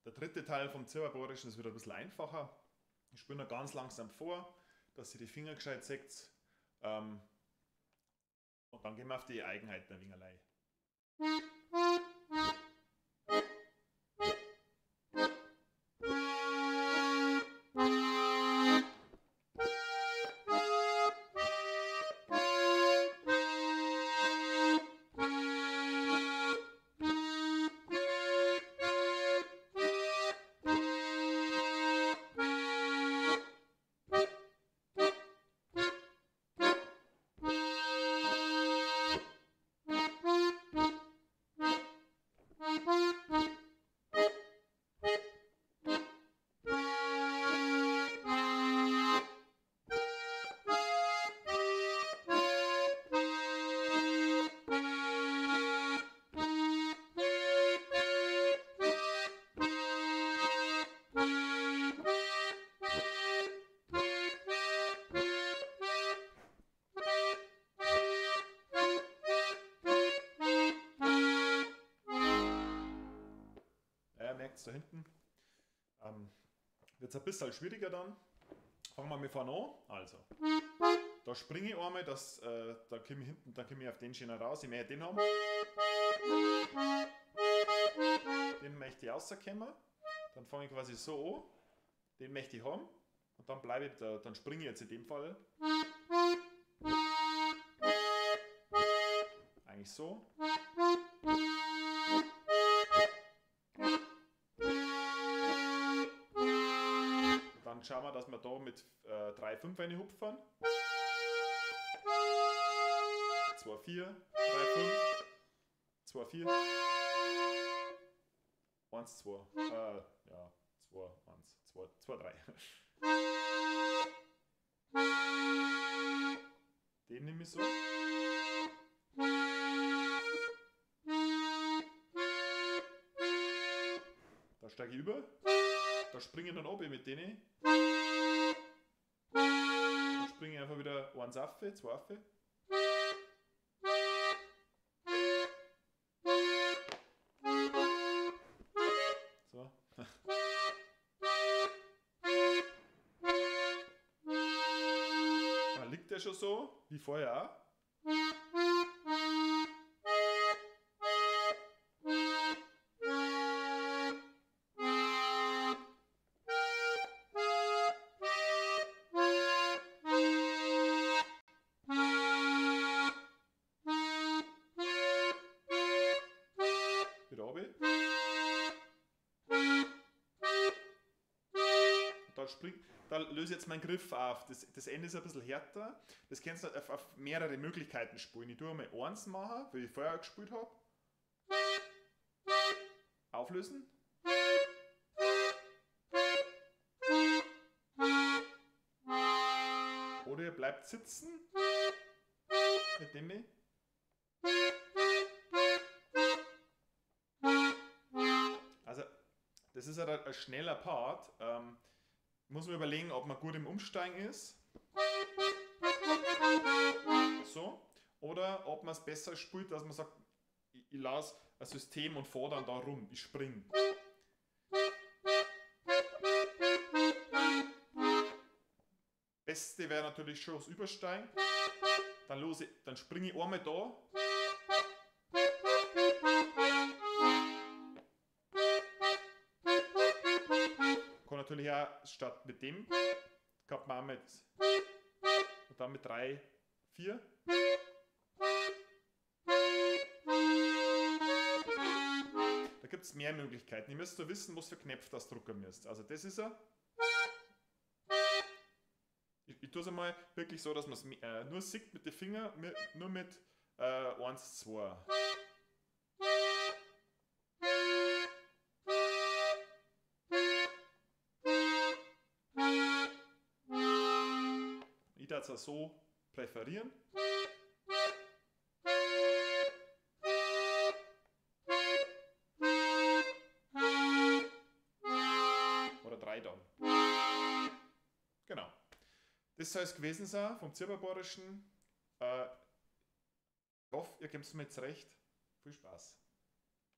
Der dritte Teil vom Zauberborischen ist wieder ein bisschen einfacher. Ich spüre noch ganz langsam vor, dass ihr die Finger gescheit seht. Und dann gehen wir auf die Eigenheiten der Wingerlei. Merkt es da hinten. Wird es ein bisschen schwieriger dann. Fangen wir mit vorne an. Also, da springe ich einmal, da komme ich hinten, dann komme ich auf den Schöner raus. Ich möchte den haben. Den möchte ich rauskommen. Dann fange ich quasi so an. Den möchte ich haben. Und dann bleibe ich, dann springe ich jetzt in dem Fall. Eigentlich so. Dann schauen wir, dass wir da mit 3-5 eine hupfen. 2-4, 3-5, 2-4, 1-2, ja, 2-1, 2-3. Den nehme ich so. Da steige ich über. Da springe ich dann oben mit denen. Dann springe ich einfach wieder 1 Affe, 2 Affe. So. Dann liegt der schon so, wie vorher auch. Da löse ich jetzt meinen Griff auf. Das Ende ist ein bisschen härter. Das kannst du auf mehrere Möglichkeiten spielen. Ich tue einmal 1 machen, wie ich vorher gespielt habe. Auflösen. Oder ihr bleibt sitzen. Mit dem nicht. Also, das ist ein schneller Part. Muss man überlegen, ob man gut im Umsteigen ist. So. Oder ob man es besser spielt, dass man sagt, ich lasse ein System und fahre dann da rum. Ich springe. Beste wäre natürlich schon das Übersteigen. Dann springe ich einmal da. Natürlich auch statt mit dem, kann man auch mit und dann mit 3, 4. Da gibt es mehr Möglichkeiten. Ihr müsst nur wissen, was für Knöpfe das drucken müsst. Also das ist er. Ich tue es einmal wirklich so, dass man es nur sieht mit den Fingern, nur mit 1, 2. werde es so präferieren. Oder 3 dann. Genau. Das soll es gewesen sein vom Zauberbayerischen. Ich hoffe, ihr gebt es mir jetzt recht. Viel Spaß.